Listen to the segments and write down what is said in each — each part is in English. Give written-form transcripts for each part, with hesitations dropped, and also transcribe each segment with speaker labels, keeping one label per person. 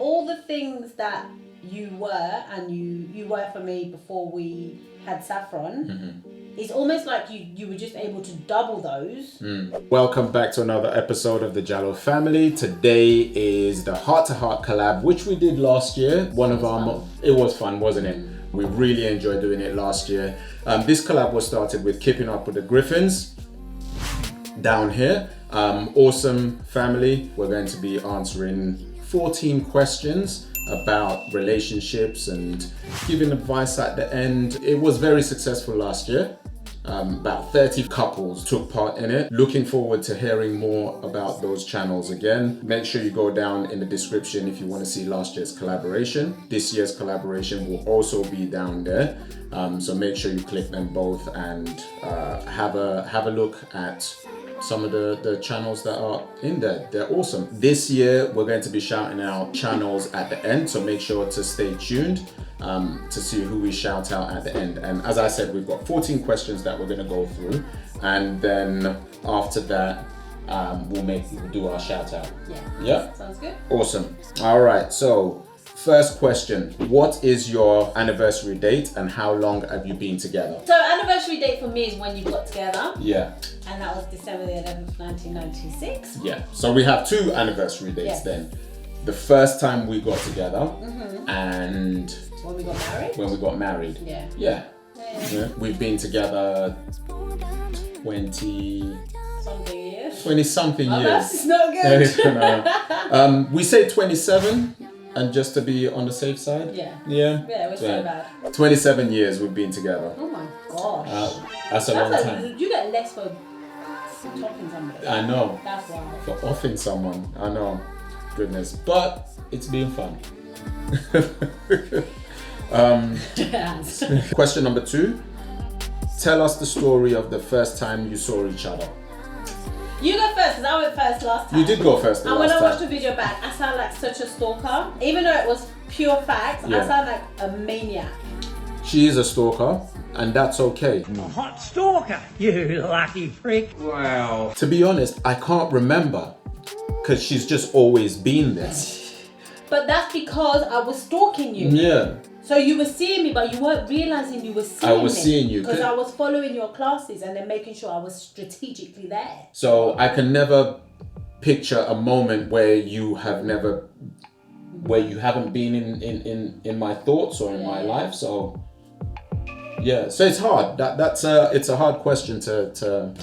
Speaker 1: all the things that you were and you were for me before we had Saffron, it's almost like you were just able to double those.
Speaker 2: Welcome back to another episode of the Jallohs family. Today is the Heart to Heart collab, which we did last year. It was fun, wasn't it? We really enjoyed doing it last year. This collab was started with Keeping Up with the Griffins down here. Awesome family. We're going to be answering 14 questions about relationships and giving advice at the end. It was very successful last year. About 30 couples took part in it. Looking forward to hearing more about those channels again. Make sure you go down in the description if you want to see last year's collaboration. This year's collaboration will also be down there. So make sure you click them both and have a look at some of the channels that are in there. They're awesome. This year we're going to be shouting out channels at the end, so make sure to stay tuned to see who we shout out at the end. And as I said, we've got 14 questions that we're going to go through, and then after that we'll do our shout out. Yeah,
Speaker 1: sounds good.
Speaker 2: Awesome. All right, so first question, what is your anniversary date and how long have you been together?
Speaker 1: So anniversary date for me is when you got together.
Speaker 2: Yeah.
Speaker 1: And that was December the 11th, 1996.
Speaker 2: Yeah. So we have two anniversary dates then. The first time we got together and
Speaker 1: when we got married.
Speaker 2: When we got married.
Speaker 1: Yeah.
Speaker 2: We've been together 20 something years.
Speaker 1: That's not good.
Speaker 2: We say 27. And just to be on the safe side?
Speaker 1: Yeah, we're so bad.
Speaker 2: 27 years we've been together.
Speaker 1: Oh my gosh.
Speaker 2: That's a long time.
Speaker 1: You get less for talking somebody.
Speaker 2: I know.
Speaker 1: That's wild.
Speaker 2: For offing someone. I know. Goodness. But it's been fun. Question number 2. Tell us the story of the first time you saw each other.
Speaker 1: You go first, because I went first last time.
Speaker 2: You did go first.
Speaker 1: And when I watched the video back, I sound like such a stalker. Even though it was pure facts, I sound like a maniac.
Speaker 2: She is a stalker, and that's okay.
Speaker 3: A hot stalker, you lucky freak.
Speaker 2: Wow. To be honest, I can't remember, because she's just always been there.
Speaker 1: But that's because I was stalking you.
Speaker 2: Yeah.
Speaker 1: So you were seeing me, but you weren't realizing you were seeing me.
Speaker 2: I was seeing you.
Speaker 1: Because I was following your classes and then making sure I was strategically there.
Speaker 2: So I can never picture a moment where you haven't been in my thoughts or in my life. So yeah, so it's hard. It's a hard question to.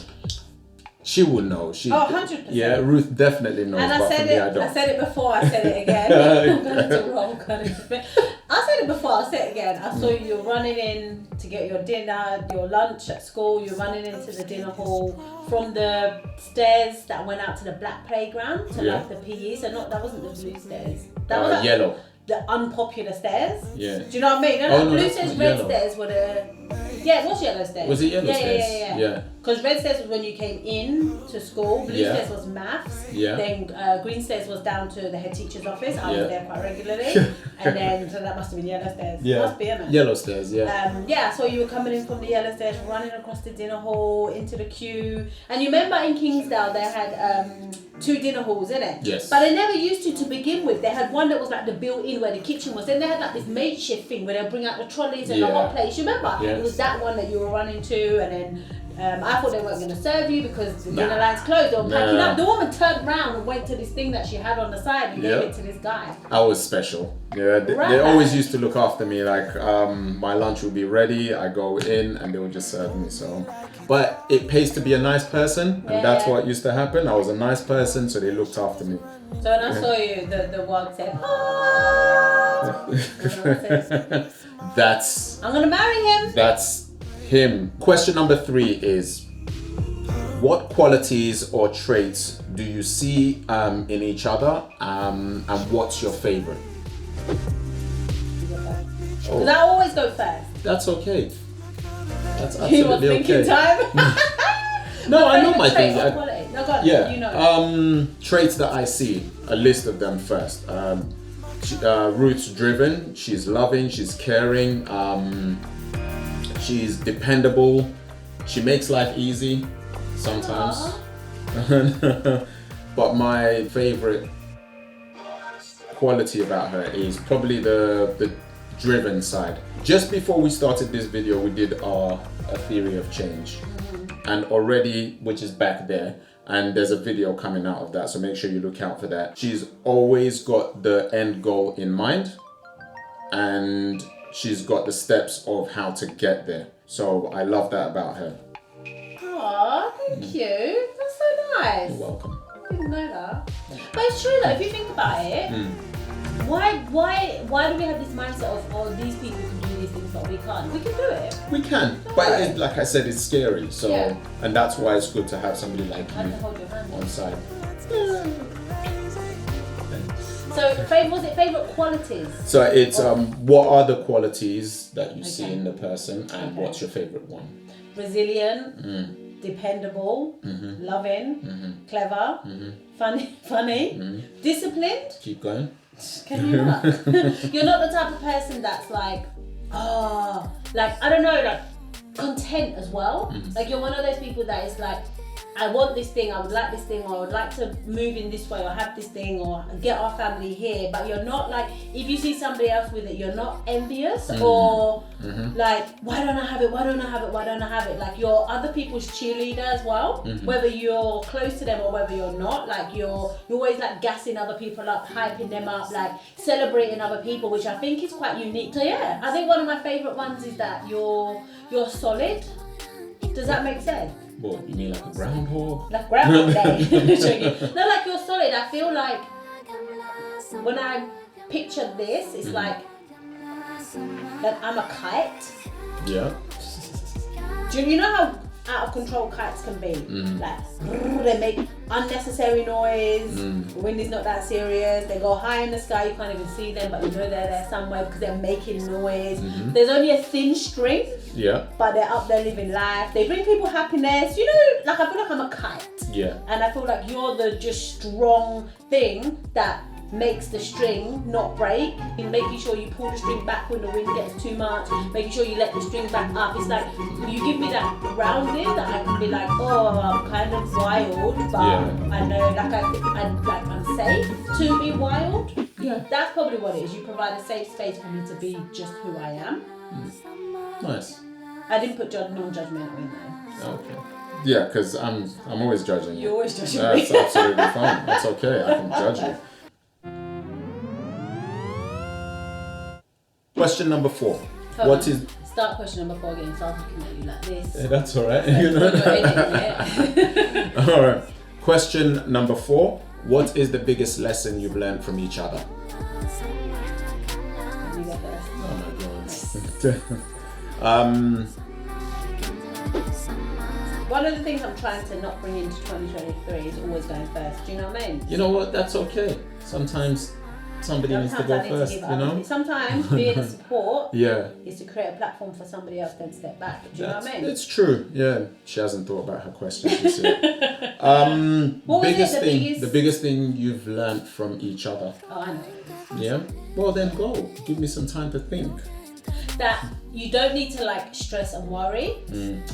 Speaker 2: She will know.
Speaker 1: 100%.
Speaker 2: Yeah, Ruth definitely knows.
Speaker 1: And I said it before, I said it again. I'm going to roll kind of bit. I said it before, I'll say it again. I saw you running in to get your dinner, your lunch at school. You're running into the dinner hall from the stairs that went out to the black playground to like the PE. So that wasn't the blue stairs. That was
Speaker 2: yellow.
Speaker 1: The unpopular stairs.
Speaker 2: Yeah.
Speaker 1: Do you know what I mean? No, blue stairs, red stairs were the. Yeah, it was yellow stairs.
Speaker 2: Was it yellow stairs?
Speaker 1: Yeah. Because red stairs was when you came in to school. Blue stairs was maths.
Speaker 2: Yeah.
Speaker 1: Then green stairs was down to the head teacher's office. I was there quite regularly. And then so that must have been yellow stairs.
Speaker 2: Yeah.
Speaker 1: Must be, isn't it?
Speaker 2: Yellow stairs. Yeah.
Speaker 1: So you were coming in from the yellow stairs, running across the dinner hall into the queue. And you remember in Kingsdale they had 2 dinner halls, innit?
Speaker 2: Yes.
Speaker 1: But they never used to begin with. They had one that was like the built-in where the kitchen was. Then they had like this makeshift thing where they'll bring out the trolleys and the hot plates. You remember?
Speaker 2: Yes.
Speaker 1: It was that one that you were running to, and then I thought they weren't going to serve you because the dinner line's closed. They were packing up. The woman turned around and went to this thing that she had on the side and gave it to this guy.
Speaker 2: I was special. Yeah, they always used to look after me. Like my lunch would be ready. I go in and they would just serve me. So, but it pays to be a nice person, and that's what used to happen. I was a nice person, so they looked after me.
Speaker 1: So when I saw you, the word said, I'm gonna marry him.
Speaker 2: That's him. Question number 3 is, what qualities or traits do you see in each other, and what's your favorite?
Speaker 1: Because I always go first.
Speaker 2: That's okay. That's
Speaker 1: You want
Speaker 2: absolutely
Speaker 1: thinking
Speaker 2: okay.
Speaker 1: time?
Speaker 2: No, I know my
Speaker 1: trait
Speaker 2: things.
Speaker 1: or quality? No, go on,
Speaker 2: Yeah.
Speaker 1: you know.
Speaker 2: Traits that I see. A list of them first. Ruth's driven. She's loving. She's caring. She's dependable. She makes life easy sometimes. But my favorite quality about her is probably the driven side. Just before we started this video, we did a theory of change, and already, which is back there, and there's a video coming out of that, so make sure you look out for that. She's always got the end goal in mind, and she's got the steps of how to get there. So I love that about her.
Speaker 1: Aw, thank you. That's so nice.
Speaker 2: You're welcome.
Speaker 1: I didn't know that. But it's true though, if you think about it, why do we have this mindset of, oh, these people can do these things but we can't? We can do it.
Speaker 2: We can, but it, like I said, it's scary. So,
Speaker 1: Yeah.
Speaker 2: and that's why it's good to have somebody like
Speaker 1: I
Speaker 2: you
Speaker 1: have to hold your hand.
Speaker 2: on side.
Speaker 1: So, was it favourite qualities?
Speaker 2: So it's what are the qualities that you see
Speaker 1: Okay.
Speaker 2: in the person, and
Speaker 1: Okay.
Speaker 2: what's your favorite one?
Speaker 1: Resilient, dependable, loving, clever, funny, disciplined.
Speaker 2: Keep going.
Speaker 1: Can you not? You're not the type of person that's like, like, I don't know, like content as well. Like you're one of those people that is like, I want this thing, I would like this thing, or I would like to move in this way, or have this thing, or get our family here. But you're not like, if you see somebody else with it, you're not envious or like, why don't I have it? Why don't I have it? Why don't I have it? Like you're other people's cheerleader as well. Whether you're close to them or whether you're not, like you're always like gassing other people up, hyping them up, like celebrating other people, which I think is quite unique. So yeah, I think one of my favorite ones is that you're solid. Does that make sense?
Speaker 2: What, you mean like a groundhog?
Speaker 1: Like Groundhog Day. No, like you're solid. I feel like when I picture this, it's like that I'm a kite.
Speaker 2: Yeah.
Speaker 1: Do you know how out of control kites can be? Like they make unnecessary noise. The wind is not that serious. They go high in the sky, you can't even see them, but you know they're there somewhere because they're making noise. There's only a thin string.
Speaker 2: Yeah.
Speaker 1: But they're up there living life. They bring people happiness. You know, like I feel like I'm a kite.
Speaker 2: Yeah.
Speaker 1: And I feel like you're the just strong thing that makes the string not break. In making sure you pull the string back when the wind gets too much. Making sure you let the string back up. It's like you give me that grounding that I can be like, oh, I'm kind of wild, but I know like I'm safe to be wild. Yeah, that's probably what it is. You provide a safe space for me to be just who I am.
Speaker 2: Nice.
Speaker 1: I didn't put non-judgmental in there.
Speaker 2: Okay. Yeah, because I'm always judging you.
Speaker 1: You're always judging
Speaker 2: That's
Speaker 1: me.
Speaker 2: absolutely fine. That's okay. I can judge you. Question number 4. What is?
Speaker 1: Start question number 4 again. So I was looking at you like this.
Speaker 2: That's all right.
Speaker 1: You're in it yet.
Speaker 2: All right. Question number 4. What is the biggest lesson you've learned from each other?
Speaker 1: You go first.
Speaker 2: Oh my god.
Speaker 1: One of the things I'm trying to not bring into 2023 is always going first. Do you know what I mean?
Speaker 2: You know what? That's okay. Sometimes somebody needs to go first. You know.
Speaker 1: Sometimes being a support
Speaker 2: Yeah.
Speaker 1: is to create a platform for somebody else then step back. Do you know what I mean?
Speaker 2: It's true. Yeah. She hasn't thought about her questions. You see.
Speaker 1: What was
Speaker 2: biggest
Speaker 1: it, the
Speaker 2: thing.
Speaker 1: biggest-
Speaker 2: The biggest thing you've learned from each other.
Speaker 1: Oh, I know.
Speaker 2: Yeah. Well, then go. Give me some time to think.
Speaker 1: That you don't need to like stress and worry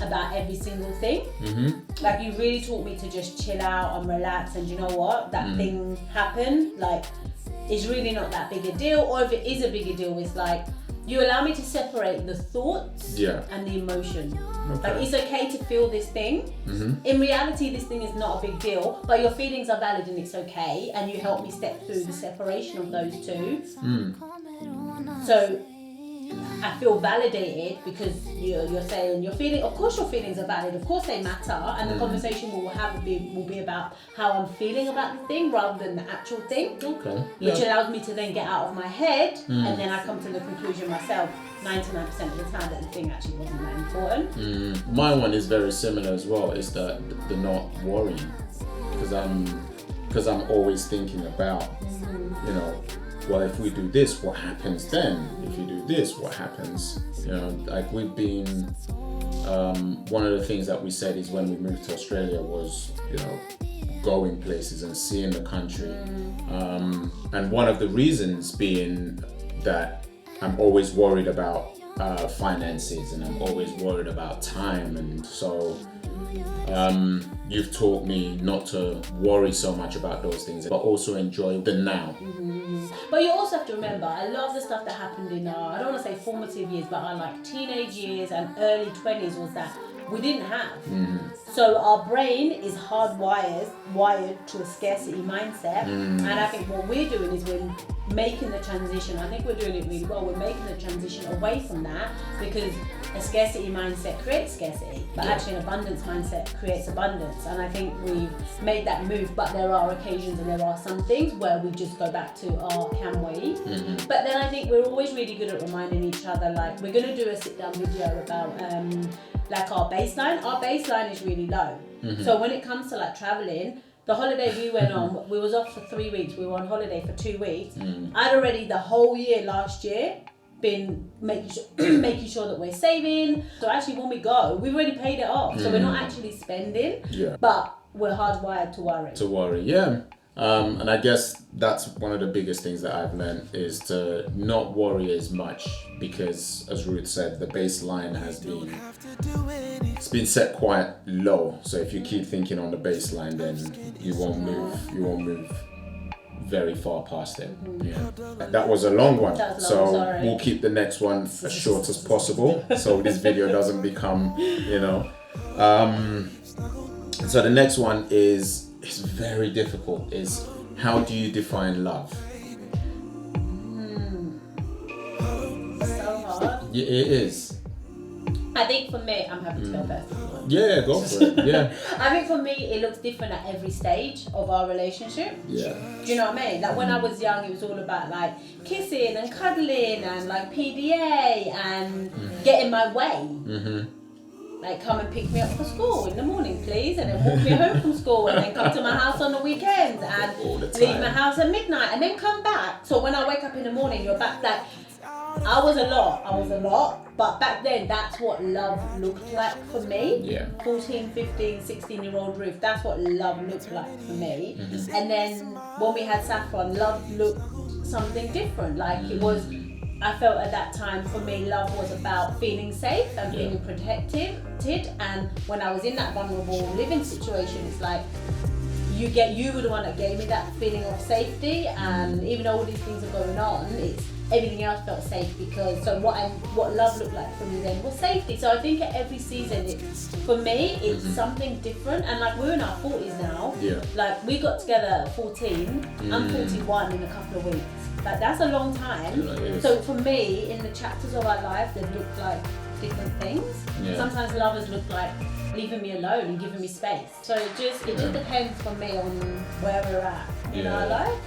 Speaker 1: about every single thing. Like you really taught me to just chill out and relax, and you know what, that thing happened, like it's really not that big a deal, or if it is a bigger deal, it's like you allow me to separate the thoughts and the emotion.
Speaker 2: Okay.
Speaker 1: Like it's okay to feel this thing. In reality, this thing is not a big deal, but your feelings are valid and it's okay, and you help me step through the separation of those two. So I feel validated because you're saying your feeling. Of course, your feelings are valid. Of course, they matter, and the conversation we'll have will be about how I'm feeling about the thing rather than the actual thing.
Speaker 2: Okay.
Speaker 1: Which allows me to then get out of my head, and then I come to the conclusion myself 99% of the time that the thing actually wasn't that important.
Speaker 2: My one is very similar as well. Is the not worrying, because I'm always thinking about, you know, well, if we do this, what happens then? If you do this, what happens? You know, like we've been, one of the things that we said is when we moved to Australia was, you know, going places and seeing the country. And one of the reasons being that I'm always worried about finances, and I'm always worried about time. And so You've taught me not to worry so much about those things, but also enjoy the now.
Speaker 1: But you also have to remember, I love the stuff that happened in our, I don't want to say formative years, but our like teenage years and early 20s was that we didn't have. So our brain is wired to a scarcity mindset. And I think what we're doing is we're making the transition. I think we're doing it really well. We're making the transition away from that, because a scarcity mindset creates scarcity, but actually an abundance mindset creates abundance. And I think we've made that move, but there are occasions and there are some things where we just go back to, can we? But then I think we're always really good at reminding each other, like we're going to do a sit down video about like our baseline. Our baseline is really low. So when it comes to like traveling, the holiday we went on, we was off for 3 weeks. We were on holiday for 2 weeks. I'd already the whole year last year been making sure that we're saving. So actually when we go, we've already paid it off. So we're not actually spending, but we're hardwired to worry.
Speaker 2: To worry, yeah. And I guess that's one of the biggest things that I've learned, is to not worry as much, because as Ruth said, the baseline it's been set quite low. So if you keep thinking on the baseline, then you won't move very far past it. That was a long one, so we'll keep the next one as short as possible, so this video doesn't become, so the next one is very difficult. Is how do you define love?
Speaker 1: So hard.
Speaker 2: Yeah, it is.
Speaker 1: I think for me, I'm happy to go first.
Speaker 2: Yeah, go for it. Yeah.
Speaker 1: I think for me, it looks different at every stage of our relationship.
Speaker 2: Yeah.
Speaker 1: Do you know what I mean? Like when I was young, it was all about like kissing and cuddling and like PDA and getting my way. Like come and pick me up for school in the morning, please, and then walk me home from school, and then come to my house on the weekends and leave my house at midnight, and then come back. So when I wake up in the morning, you're back. Like I was a lot, but back then that's what love looked like for me.
Speaker 2: Yeah. 14,
Speaker 1: 15, 16-year-old Ruth, that's what love looked like for me. And then when we had Saffron, love looked something different. Like it was, I felt at that time for me, love was about feeling safe and feeling protected. And when I was in that vulnerable living situation, it's like you were the one that gave me that feeling of safety. And even though all these things are going on, everything else felt safe, because what love looked like for me then was safety. So I think at every season, for me, it's something different. And like we're in our 40s now. Yeah. Like we got together at 14. I'm 41 in a couple of weeks. Like that's a long time. So for me, in the chapters of our life, they look like different things. Yeah. Sometimes lovers look like leaving me alone and giving me space. So it just depends for me on where we're at in our life.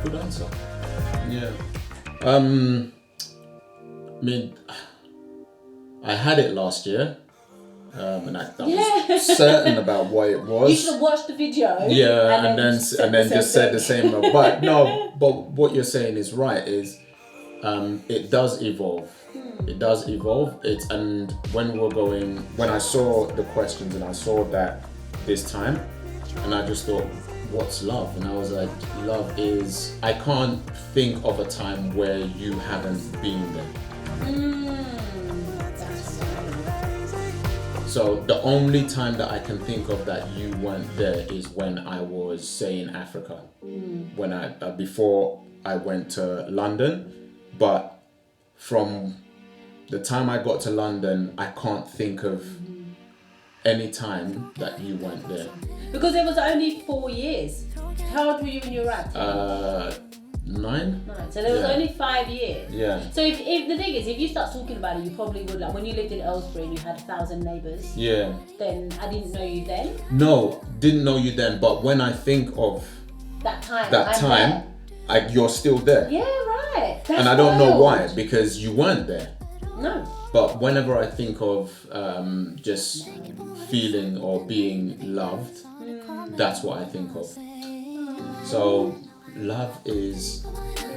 Speaker 2: Good answer. Yeah. I mean, I had it last year. And I was certain about what it was.
Speaker 1: You should have watched the video.
Speaker 2: Yeah, and then just said the same. But no, but what you're saying is right. Is it does evolve. It does evolve. And when I saw the questions and I saw that this time, and I just thought, what's love? And I was like, love is, I can't think of a time where you haven't been there. So the only time that I can think of that you weren't there is when I was, say, in Africa, when before I went to London. But from the time I got to London, I can't think of any time that you weren't there.
Speaker 1: Because it was only 4 years. How old were you when you arrived?
Speaker 2: 9.
Speaker 1: So there was only 5 years.
Speaker 2: Yeah.
Speaker 1: So if the thing is, if you start talking about it, you probably would, like when you lived in Aylesbury and you had 1,000 neighbours. Yeah. Then I didn't know you then.
Speaker 2: No, didn't know you then. But when I think of
Speaker 1: that time,
Speaker 2: you're still there.
Speaker 1: Yeah, right. That's
Speaker 2: and I don't know why, because you weren't there.
Speaker 1: No.
Speaker 2: But whenever I think of just feeling or being loved, that's what I think of. So love is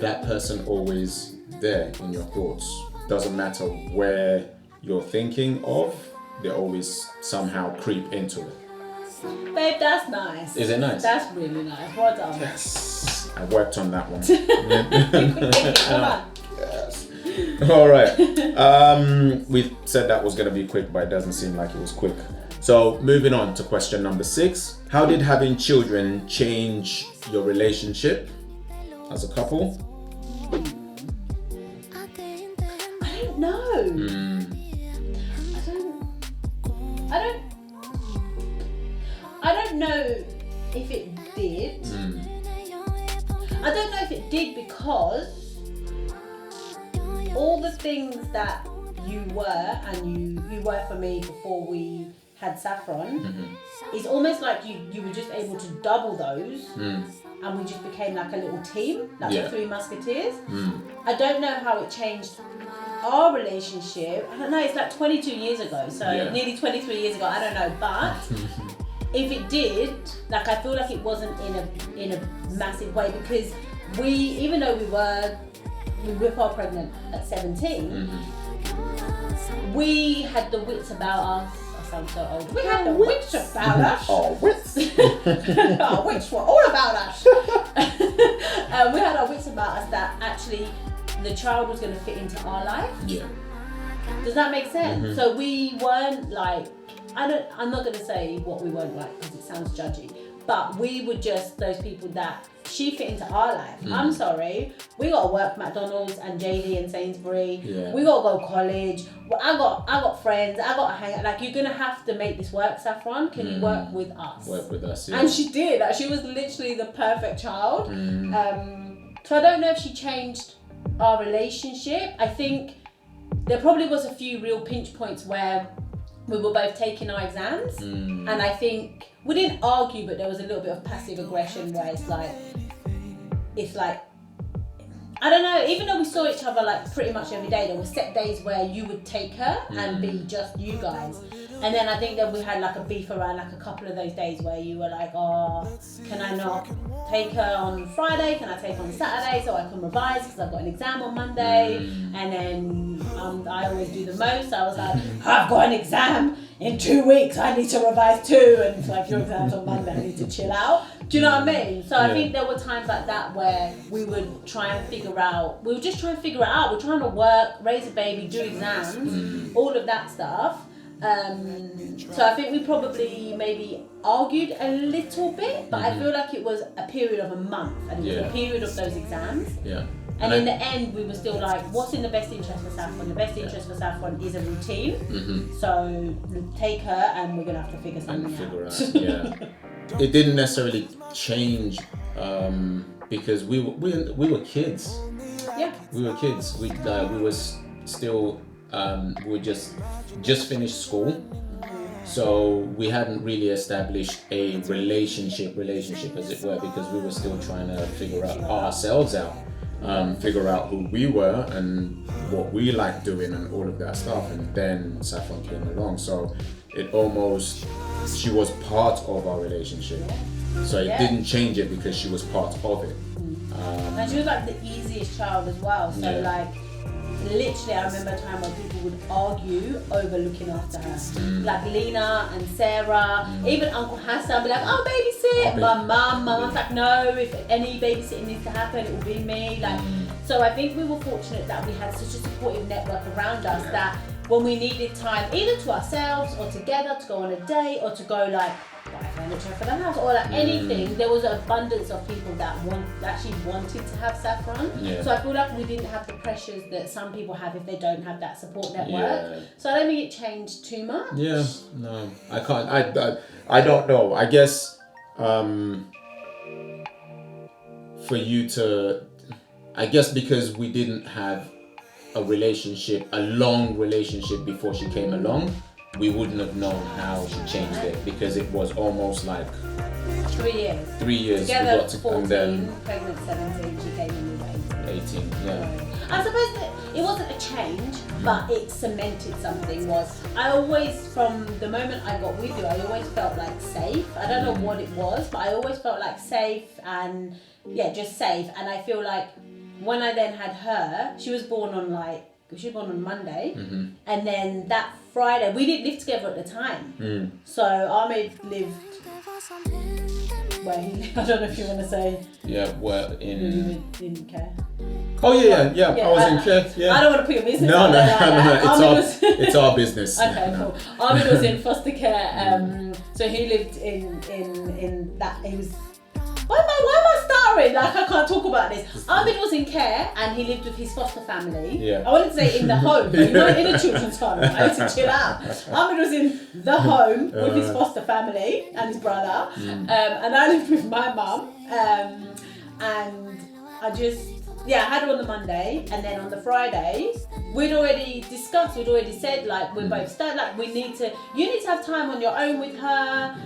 Speaker 2: that person always there in your thoughts. Doesn't matter where you're thinking of, they always somehow creep into it.
Speaker 1: Babe, that's nice.
Speaker 2: Is it nice?
Speaker 1: That's really nice. Well done.
Speaker 2: Yes. I worked on that one.
Speaker 1: Come on.
Speaker 2: Yes. All right. We said that was going to be quick, but it doesn't seem like it was quick. So moving on to question number 6. How did having children change your relationship as a couple?
Speaker 1: I don't know. I don't know if it did. I don't know if it did because all the things that you were and you were for me before we had Saffron, it's almost like you were just able to double those and we just became like a little team, like the Three Musketeers. I don't know how it changed our relationship. I don't know, it's like 22 years ago, so nearly 23 years ago, I don't know, but if it did, like I feel like it wasn't in a massive way because even though we were far pregnant at 17, we had the wits about us. I sound so old. We had the wits about us.
Speaker 2: Our wits.
Speaker 1: Our wits were all about us. We had our wits about us that actually the child was going to fit into our life.
Speaker 2: Yeah.
Speaker 1: Does that make sense? So we weren't like, I'm not going to say what we weren't like because it sounds judgy, but we were just those people that she fit into our life. I'm sorry, we got to work McDonald's and JD and Sainsbury. We got to go to college. Well, I got friends. I got to hang out. Like, you're going to have to make this work, Saffron. Can you work with us?
Speaker 2: Work with us, yeah.
Speaker 1: And she did. Like, she was literally the perfect child. So I don't know if she changed our relationship. I think there probably was a few real pinch points where we were both taking our exams, and I think we didn't argue, but there was a little bit of passive aggression where it's like I don't know, even though we saw each other like pretty much every day, there were set days where you would take her and be just you guys. And then I think that we had like a beef around like a couple of those days where you were like, oh, can I not take her on Friday? Can I take her on Saturday so I can revise because I've got an exam on Monday? And then I always do the most. So I was like, I've got an exam in 2 weeks. I need to revise too. And it's like, your exam's on Monday. I need to chill out. Do you know what I mean? So I think there were times like that where we would try and figure out. We were just trying to figure it out. We're trying to work, raise a baby, do exams, all of that stuff. So I think we probably maybe argued a little bit, but I feel like it was a period of a month and it was a period of those exams. And in the end, we were still like, what's in the best interest for Saffron? The best interest for Saffron is a routine. So take her and we're going to have to figure something out.
Speaker 2: It didn't necessarily change because we were kids. We were kids. We were still we were just finished school, so we hadn't really established a relationship as it were, because we were still trying to figure out ourselves out, figure out who we were and what we liked doing and all of that stuff. And then Saffron came along, so she was part of our relationship, so it didn't change it because she was part of it.
Speaker 1: And she was like the easiest child as well, so like literally I remember a time where people would argue over looking after her. Like Lena and Sarah, even Uncle Hassan would be like, oh, babysit. My mum's like, no, if any babysitting needs to happen, it will be me. Like, so I think we were fortunate that we had such a supportive network around us that when we needed time, either to ourselves or together to go on a date or to go like buy furniture for the house or like anything, there was an abundance of people that actually wanted to have Saffron. So I feel like we didn't have the pressures that some people have if they don't have that support network. So I don't think it changed too much.
Speaker 2: No, I can't. I don't know. I guess for you to, I guess because we didn't have a long relationship before she came along, we wouldn't have known how she changed it, because it was almost like
Speaker 1: 3 years.
Speaker 2: 3 years.
Speaker 1: Together,
Speaker 2: we got to,
Speaker 1: 14,
Speaker 2: and then
Speaker 1: pregnant 17, she came in with
Speaker 2: 18.
Speaker 1: I suppose that it wasn't a change, but it cemented something. I always, from the moment I got with you, I always felt like safe. I don't know what it was, but I always felt like safe and just safe. And I feel like when I then had her, she was born on Monday, and then that Friday, we didn't live together at the time. So our maid lived where he, I don't know if you want to say.
Speaker 2: Yeah, well,
Speaker 1: You didn't care.
Speaker 2: Oh yeah. I was in care. Yeah.
Speaker 1: I don't want to put your business
Speaker 2: No.
Speaker 1: out there like that.
Speaker 2: It's our business.
Speaker 1: Okay, cool. Ahmed was in foster care. So he lived in that. He was. Why am I stuttering? Like I can't talk about this. Ahmed was in care and he lived with his foster family.
Speaker 2: Yeah.
Speaker 1: I wanted to say in the home, but not in a children's home. I need to chill out. Ahmed was in the home with his foster family and his brother. And I lived with my mum. And I just, I had her on the Monday, and then on the Friday, we'd already discussed, we'd already said, like, we're both stuck, like, you need to have time on your own with her.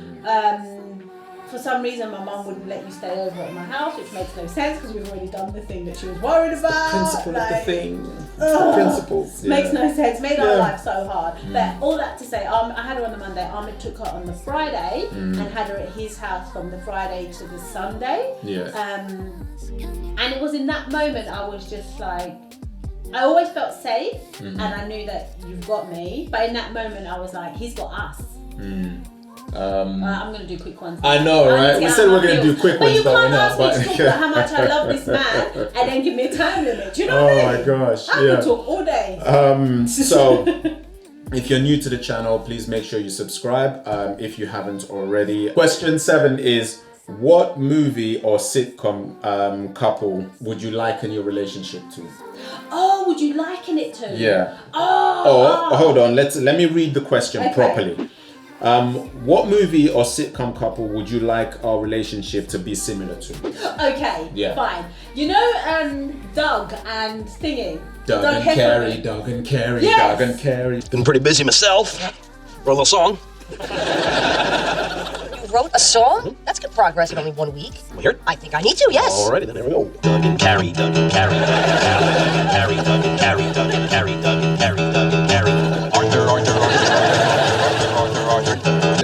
Speaker 1: For some reason, my mum wouldn't let you stay over at my house, which makes no sense because we've already done the thing that she was worried about.
Speaker 2: Principle of the thing. The principles.
Speaker 1: Makes no sense. Made our life so hard. But all that to say, I had her on the Monday. Ahmed took her on the Friday and had her at his house from the Friday to the Sunday.
Speaker 2: Yeah.
Speaker 1: And it was in that moment I was just like, I always felt safe and I knew that you've got me. But in that moment I was like, he's got us. I'm going to do quick ones.
Speaker 2: I know, right? We said we're going to do quick ones,
Speaker 1: but you can't ask me to
Speaker 2: not.
Speaker 1: talk about how much I love this man and then give me a time limit. Do you know what I mean?
Speaker 2: Oh my gosh,
Speaker 1: I could talk all day.
Speaker 2: So, if you're new to the channel, please make sure you subscribe if you haven't already. Question 7 is, what movie or sitcom couple would you liken your relationship to?
Speaker 1: Oh, would you liken it to?
Speaker 2: Yeah.
Speaker 1: Oh,
Speaker 2: hold on. Let me read the question properly. What movie or sitcom couple would you like our relationship to be similar to?
Speaker 1: Okay, fine. You know, Doug and Thingy.
Speaker 2: Doug and Carrie.
Speaker 1: Yes.
Speaker 2: Doug and Carrie.
Speaker 4: Been pretty busy myself. Wrote a little song.
Speaker 5: You wrote a song? That's good progress in only 1 week.
Speaker 4: Weird.
Speaker 5: I think I need to, yes.
Speaker 4: Alrighty, then there we go. Doug and Carrie, Doug and Carrie, Doug and Carrie, Doug and Carrie, Doug and Carrie, Doug and Carrie, Doug and Carrie.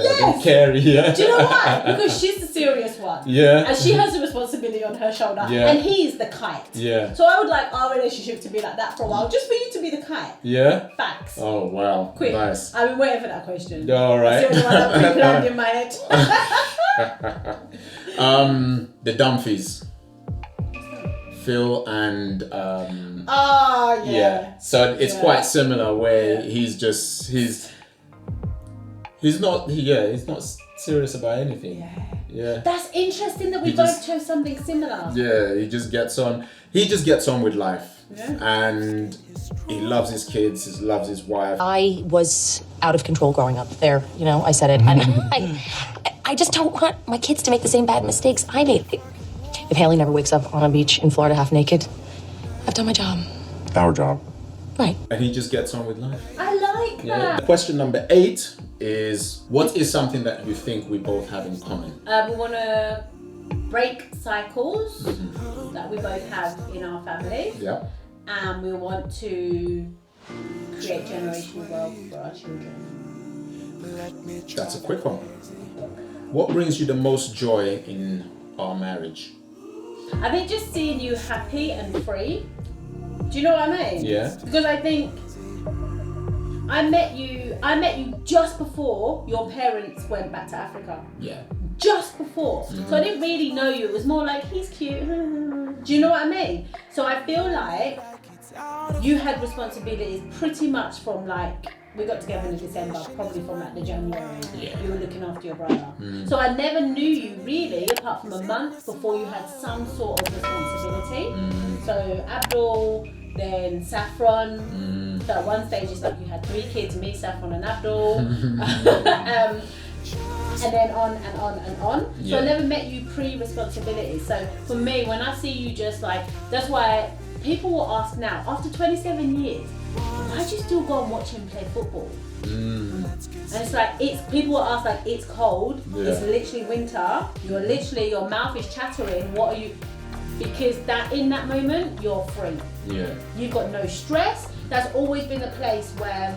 Speaker 1: Yes.
Speaker 2: Carrie, yeah.
Speaker 1: Do you know why? Because she's the serious one.
Speaker 2: Yeah.
Speaker 1: And she has the responsibility on her shoulder.
Speaker 2: Yeah.
Speaker 1: And he's the kite.
Speaker 2: Yeah.
Speaker 1: So I would like our relationship to be like that for a while, just for you to be the kite.
Speaker 2: Yeah.
Speaker 1: Facts.
Speaker 2: Oh wow.
Speaker 1: Quick.
Speaker 2: Nice.
Speaker 1: I've been waiting for that question.
Speaker 2: All right.
Speaker 1: It's the only one I've pre-planned in my head.
Speaker 2: The Dumfies. Phil and
Speaker 1: Oh yeah.
Speaker 2: So it's quite similar where he's not serious about anything. Yeah.
Speaker 1: That's interesting that we both chose something similar.
Speaker 2: Yeah, he just gets on with life. Yeah. And he loves his kids, he loves his wife.
Speaker 5: I was out of control growing up. There, you know, I said it. And I just don't want my kids to make the same bad mistakes I made. If Haley never wakes up on a beach in Florida half naked, I've done my job.
Speaker 4: Our job.
Speaker 5: Right.
Speaker 2: And he just gets on with life.
Speaker 1: I like that.
Speaker 2: Question number 8 is, what is something that you think we both have in common?
Speaker 1: We want to break cycles that we both have in our family.
Speaker 2: Yeah.
Speaker 1: And we want to create generational wealth for our children.
Speaker 2: That's a quick one. What brings you the most joy in our marriage?
Speaker 1: I think just seeing you happy and free. Do you know what I mean?
Speaker 2: Yeah.
Speaker 1: Because I think I met you just before your parents went back to Africa.
Speaker 2: Yeah.
Speaker 1: Just before. So I didn't really know you. It was more like, he's cute. Do you know what I mean? So I feel like you had responsibilities pretty much from like, we got together in December, probably from like the January.
Speaker 2: Yeah.
Speaker 1: You were looking after your brother. So I never knew you really, apart from a month before you had some sort of responsibility. So Abdul, then Saffron. So at one stage it's like you had 3 kids, me, Saffron and Abdul. And then on and on and on. So I never met you pre-responsibility. So for me, when I see you just like, that's why people will ask now, after 27 years, why do you still go and watch him play football? And it's like, people will ask like, it's cold, it's literally winter, your mouth is chattering, what are you? Because in that moment, you're free. Yeah. You've got no stress. That's always been a place where,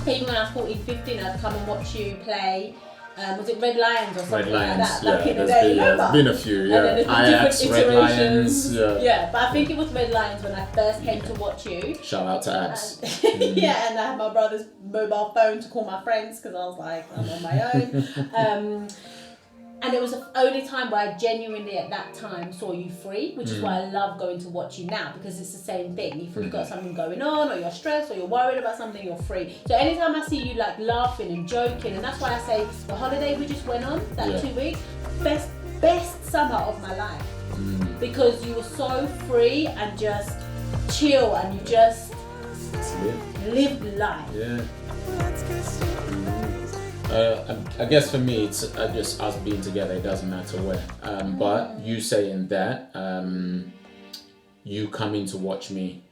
Speaker 1: even when I was 14, 15, I'd come and watch you play. Was it Red Lions or something like that? Back in the day, remember?
Speaker 2: Been a few, yeah.
Speaker 1: And then there's been different iterations.
Speaker 2: Red Lions,
Speaker 1: yeah, but I think it was Red Lions when I first came to watch you.
Speaker 2: Shout out to Abs.
Speaker 1: Yeah, and I had my brother's mobile phone to call my friends because I was like, I'm on my own. And it was the only time where I genuinely at that time saw you free, which is why I love going to watch you now, because it's the same thing. If you've got something going on, or you're stressed, or you're worried about something, you're free. So anytime I see you like laughing and joking, and that's why I say the holiday we just went on, that 2 weeks, best summer of my life. Because you were so free and just chill, and you just lived life.
Speaker 2: Yeah. I guess for me, it's just us being together. It doesn't matter where. But you saying that, you coming to watch me,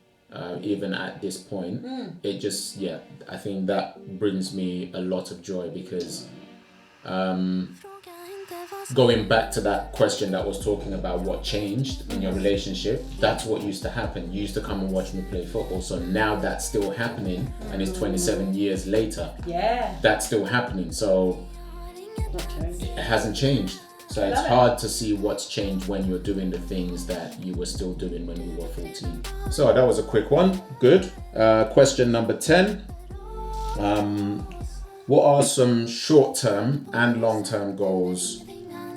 Speaker 2: even at this point, it just, I think that brings me a lot of joy, because going back to that question that was talking about what changed in your relationship, that's what used to happen. You used to come and watch me play football. So now that's still happening, and it's 27 years later.
Speaker 1: Yeah.
Speaker 2: That's still happening. So it hasn't changed. So it's hard to see what's changed when you're doing the things that you were still doing when you were 14. So that was a quick one. Good. Question number 10. What are some short-term and long-term goals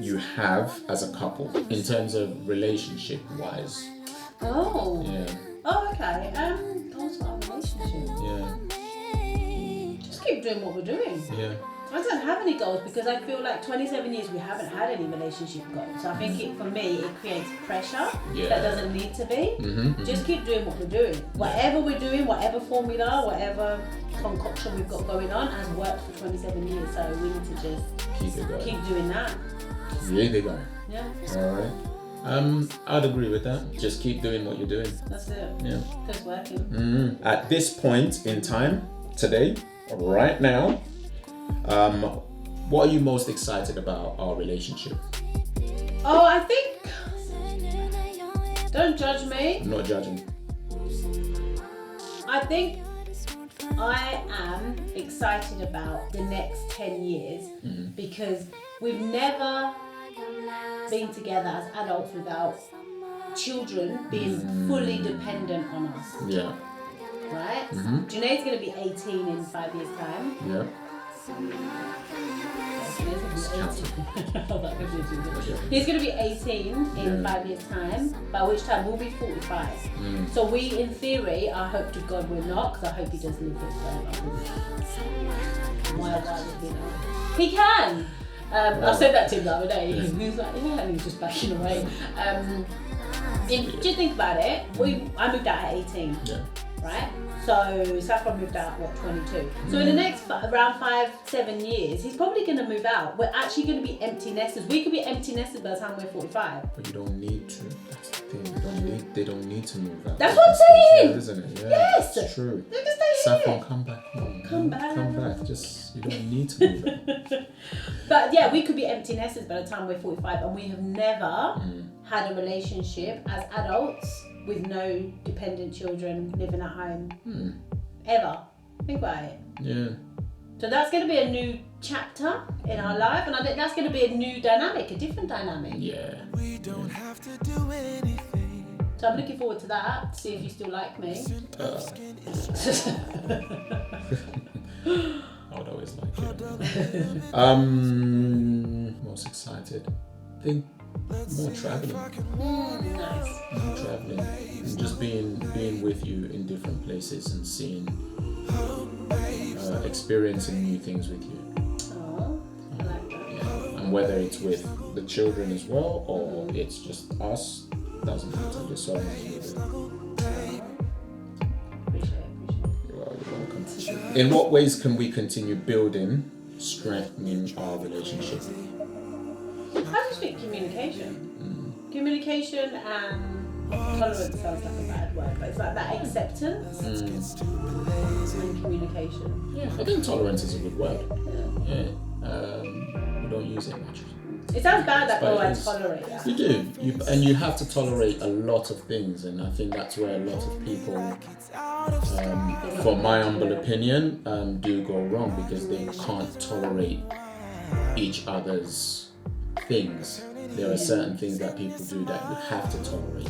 Speaker 2: you have as a couple in terms of relationship wise?
Speaker 1: Oh.
Speaker 2: Yeah.
Speaker 1: Oh, okay. Goals for our relationship.
Speaker 2: Yeah.
Speaker 1: Just keep doing what we're doing.
Speaker 2: Yeah.
Speaker 1: I don't have any goals, because I feel like 27 years we haven't had any relationship goals. So I think for me it creates pressure that doesn't need to be. Just keep doing what we're doing. Whatever we're doing, whatever formula, whatever concoction we've got going on has worked for 27 years. So we need to just
Speaker 2: Keep it going.
Speaker 1: keep doing that.
Speaker 2: Keep it going.
Speaker 1: Yeah.
Speaker 2: All right. I'd agree with that. Just keep doing what you're doing.
Speaker 1: That's it.
Speaker 2: Yeah.
Speaker 1: It's working.
Speaker 2: At this point in time, today, right now, what are you most excited about our relationship?
Speaker 1: Oh, I think, don't judge me.
Speaker 2: I'm not judging.
Speaker 1: I think I am excited about the next 10 years because we've never been together as adults without children being fully dependent on us.
Speaker 2: Yeah.
Speaker 1: Right? Junaid's going to be 18 in 5 years' time.
Speaker 2: Yeah.
Speaker 1: He's going to be 18 in 5 years' time, by which time we'll be 45. So we, in theory, I hope to God we're not, because I hope he does live it forever. Why would he not? He can! I said that to him the other day. He was like, yeah, and he was just backing away. Just think about it. I moved out at 18.
Speaker 2: Yeah.
Speaker 1: Right? So Saffron moved out at 22. So in the next around 5-7 years, he's probably going to move out. We're actually going to be empty nesters. We could be empty nesters by the time we're 45.
Speaker 2: But you don't need to. That's the thing. They don't need to move out.
Speaker 1: That's what I'm saying.
Speaker 2: Yeah, isn't it? Yeah,
Speaker 1: Yes.
Speaker 2: It's true.
Speaker 1: They can stay
Speaker 2: Saffron,
Speaker 1: here.
Speaker 2: come back home.
Speaker 1: Come back.
Speaker 2: Come back. Just, you don't need to move out.
Speaker 1: But yeah, we could be empty nesters by the time we're 45, and we have never had a relationship as adults with no dependent children living at home. Ever. Think about it.
Speaker 2: Yeah.
Speaker 1: So that's going to be a new chapter in our life, and I think that's going to be a new dynamic, a different dynamic.
Speaker 2: Yeah.
Speaker 6: We don't have to do anything.
Speaker 1: So I'm looking forward to that, to see if you still like me.
Speaker 2: I would always like it. Most excited. I think more traveling.
Speaker 1: Nice.
Speaker 2: More traveling. And just being with you in different places and seeing, experiencing new things with you.
Speaker 1: Oh, I like that.
Speaker 2: Yeah. And whether it's with the children as well or it's just us, doesn't matter. There's so much with it.
Speaker 1: Appreciate it.
Speaker 2: You're welcome. In what ways can we continue building, strengthening our relationship?
Speaker 1: I just think communication. Communication and tolerance sounds like a bad word, but it's like that acceptance and communication.
Speaker 2: Yeah, I think tolerance is a good word. Yeah. We don't use it much.
Speaker 1: It sounds bad that,
Speaker 2: But
Speaker 1: oh, I
Speaker 2: it's-
Speaker 1: tolerate that.
Speaker 2: You do, and you have to tolerate a lot of things, and I think that's where a lot of people, for my humble opinion, do go wrong because they can't tolerate each other's things. There are certain things that people do that you have to tolerate.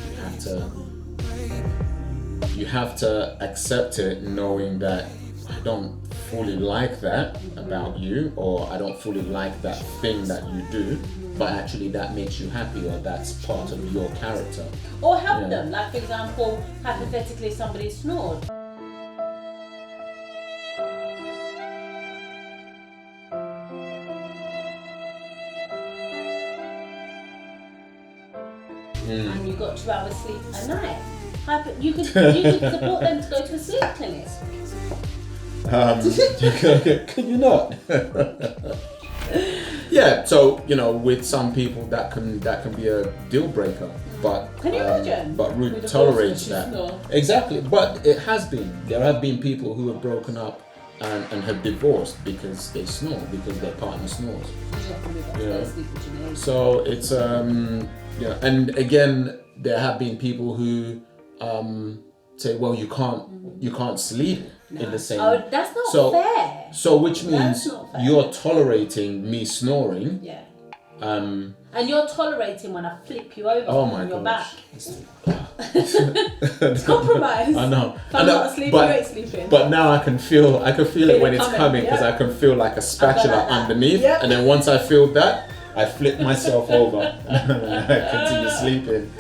Speaker 2: You have to accept it, knowing that I don't fully like that about you, or I don't fully like that thing that you do, but actually that makes you happy, or that's part of your character.
Speaker 1: Or help them, like for example, hypothetically somebody snored. And you got 2 hours sleep a night. You could support them to go to a sleep clinic.
Speaker 2: Can you not? Yeah, so with some people that can be a deal breaker, but
Speaker 1: Can you imagine?
Speaker 2: But Ruth
Speaker 1: With a
Speaker 2: tolerates
Speaker 1: boyfriend
Speaker 2: that.
Speaker 1: she snore.
Speaker 2: Exactly, but there have been people who have broken up and have divorced because they snore, because their partner snores. So it's and again, there have been people who say, well, you can't sleep in the same.
Speaker 1: Oh, that's not fair.
Speaker 2: So which means
Speaker 1: not fair.
Speaker 2: you're tolerating me snoring.
Speaker 1: Yeah.
Speaker 2: And
Speaker 1: you're tolerating when I flip you over on your back.
Speaker 2: It's
Speaker 1: compromise.
Speaker 2: I know.
Speaker 1: If I'm not sleeping, you ain't sleeping.
Speaker 2: But now I can feel it when it's coming, because I can feel like a spatula
Speaker 1: like that.
Speaker 2: underneath,
Speaker 1: Yep.
Speaker 2: and then once I feel that, I flip myself over and I continue sleeping.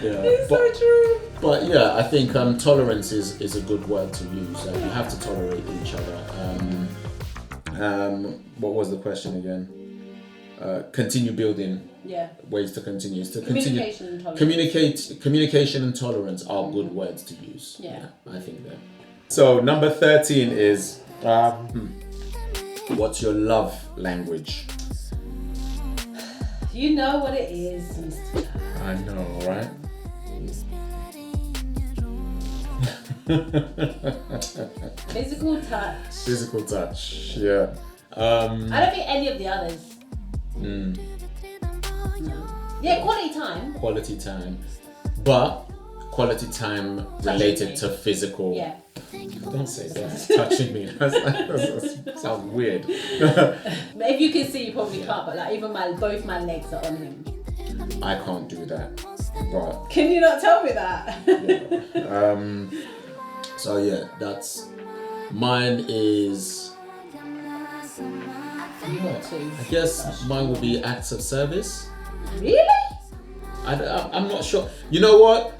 Speaker 1: It's so true.
Speaker 2: But yeah, I think tolerance is a good word to use. You have to tolerate each other. What was the question again? Continue building.
Speaker 1: Yeah.
Speaker 2: Ways to continue.
Speaker 1: Communication and tolerance.
Speaker 2: Communication and tolerance are good words to use.
Speaker 1: Yeah.
Speaker 2: I think that. So number 13 is what's your love language?
Speaker 1: You know what it is, Mr.
Speaker 2: I know, right?
Speaker 1: Physical touch.
Speaker 2: Physical touch, yeah.
Speaker 1: I don't think any of the others. No. Yeah, quality time.
Speaker 2: Quality time. But quality time related to physical.
Speaker 1: Yeah.
Speaker 2: Don't say that. Touching me. That sounds weird.
Speaker 1: But if you can see, you probably can't. But like even both my legs are on him.
Speaker 2: I can't do that. But
Speaker 1: Can you not tell me that?
Speaker 2: so yeah, that's mine is.
Speaker 1: You got two.
Speaker 2: I guess mine would be acts of service.
Speaker 1: Really?
Speaker 2: I'm not sure. You know what?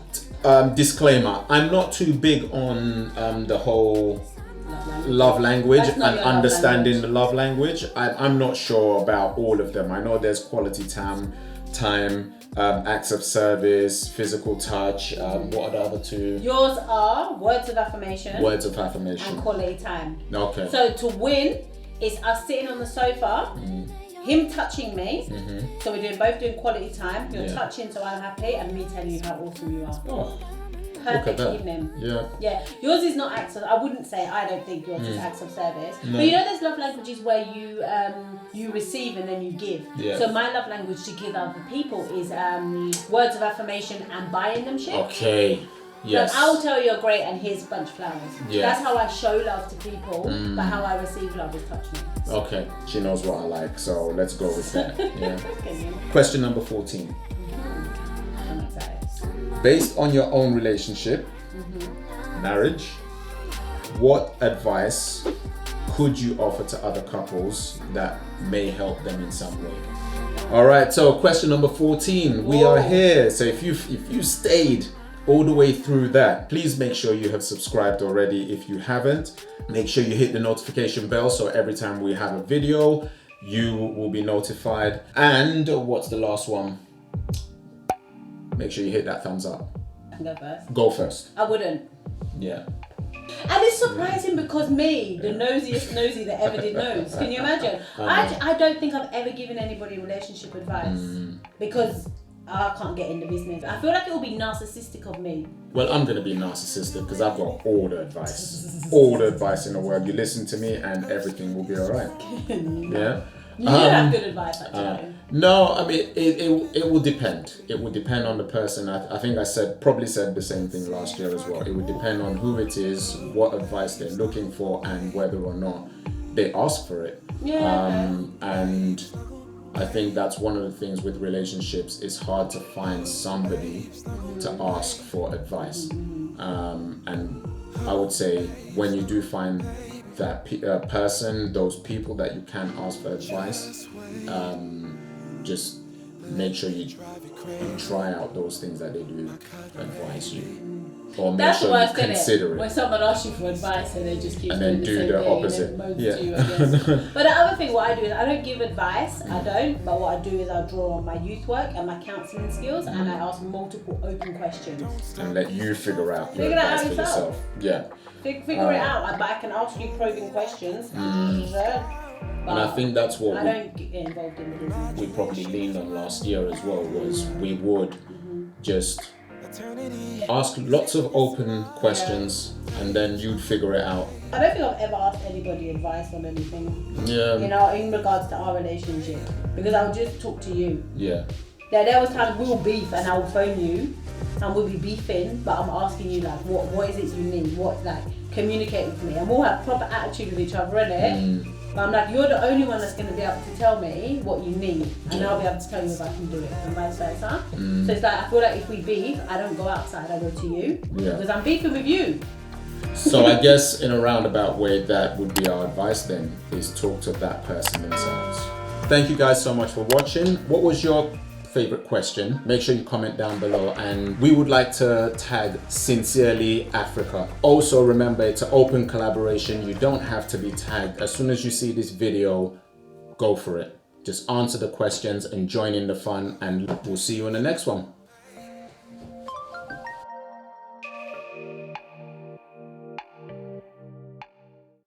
Speaker 2: Disclaimer, I'm not too big on the whole love language
Speaker 1: That's not
Speaker 2: and
Speaker 1: your love
Speaker 2: understanding
Speaker 1: language.
Speaker 2: the love language. I'm not sure about all of them. I know there's quality time, acts of service, physical touch. What are the other two?
Speaker 1: Yours are words of affirmation.
Speaker 2: Words of affirmation.
Speaker 1: And quality time.
Speaker 2: Okay.
Speaker 1: So to win, it's us sitting on the sofa, him touching me. So we're both doing quality time. You're touching, so I'm happy, and me telling you how awesome you are.
Speaker 2: Oh,
Speaker 1: Perfect
Speaker 2: that.
Speaker 1: evening.
Speaker 2: Yeah.
Speaker 1: Yeah. Yours is not acts of. I wouldn't say. I don't think yours is acts of service.
Speaker 2: No.
Speaker 1: But you know, there's love languages where you receive and then you give.
Speaker 2: Yeah.
Speaker 1: So my love language to give other people is words of affirmation and buying them shit.
Speaker 2: Okay. Yes.
Speaker 1: Like, I'll tell you you're great and here's a bunch of flowers.
Speaker 2: Yeah.
Speaker 1: That's how I show love to people, but how I receive love is touch me.
Speaker 2: Okay. She knows what I like, so let's go with that. Yeah.
Speaker 1: Okay.
Speaker 2: Question number 14.
Speaker 1: I'm excited.
Speaker 2: Based on your own relationship, marriage, what advice could you offer to other couples that may help them in some way? All right, so question number 14. We are here. So if you stayed all the way through that, please make sure you have subscribed already. If you haven't, make sure you hit the notification bell so every time we have a video, you will be notified. And what's the last one? Make sure you hit that thumbs up.
Speaker 1: I can go first.
Speaker 2: Go first.
Speaker 1: I wouldn't.
Speaker 2: Yeah.
Speaker 1: And it's surprising because me, the nosiest nosy that ever did nose. Can you imagine? I don't think I've ever given anybody relationship advice because I can't get in the business. I feel like it will be narcissistic of me.
Speaker 2: Well, I'm going to be narcissistic because I've got all the advice. All the advice in the world. You listen to me and everything will be all right. Yeah?
Speaker 1: You have good advice, actually.
Speaker 2: No, I mean, it will depend. It will depend on the person. I think I probably said the same thing last year as well. It would depend on who it is, what advice they're looking for, and whether or not they ask for it.
Speaker 1: Yeah.
Speaker 2: And I think that's one of the things with relationships. It's hard to find somebody to ask for advice. And I would say when you do find that person, those people that you can ask for advice, just make sure you try out those things that they do advise you. Or make
Speaker 1: That's
Speaker 2: sure
Speaker 1: the worst,
Speaker 2: you
Speaker 1: isn't
Speaker 2: consider
Speaker 1: it?
Speaker 2: it.
Speaker 1: When someone asks you for advice and they just keep
Speaker 2: And then
Speaker 1: doing
Speaker 2: do
Speaker 1: the
Speaker 2: the
Speaker 1: same thing
Speaker 2: opposite.
Speaker 1: and then moan
Speaker 2: Yeah.
Speaker 1: to you, I guess. But the other thing, what I do is I don't give advice. I don't. But what I do is I draw on my youth work and my counselling skills, and I ask multiple open questions.
Speaker 2: And let you figure out your
Speaker 1: Figure it out
Speaker 2: advice for
Speaker 1: yourself.
Speaker 2: yourself. Yeah.
Speaker 1: Figure it out. But I can ask you probing questions.
Speaker 2: And I think that's what
Speaker 1: I don't get involved in the business.
Speaker 2: we probably leaned on last year as well, was we would just ask lots of open questions and then you'd figure it out.
Speaker 1: I don't think I've ever asked anybody advice on anything,
Speaker 2: Yeah.
Speaker 1: you know, in regards to our relationship, because I'll just talk to you.
Speaker 2: Yeah.
Speaker 1: There was times we'll beef and I'll phone you and we'll be beefing, but I'm asking you like, what is it you need? What, like, communicate with me, and we'll have proper attitude with each other, innit? But I'm like, you're the only one that's going to be able to tell me what you need, and I'll be able to tell you if I can do it, and vice versa. So it's like, I feel like if we beef, I don't go outside, I go to you, because I'm beefing with you.
Speaker 2: So I guess in a roundabout way, that would be our advice then, is talk to that person themselves. Thank you guys so much for watching. What was your favorite question? Make sure you comment down below, and we would like to tag Sincerely Africa. Also remember, it's an open collaboration. You don't have to be tagged. As soon as you see this video, go for it. Just answer the questions and join in the fun, and we'll see you in the next one.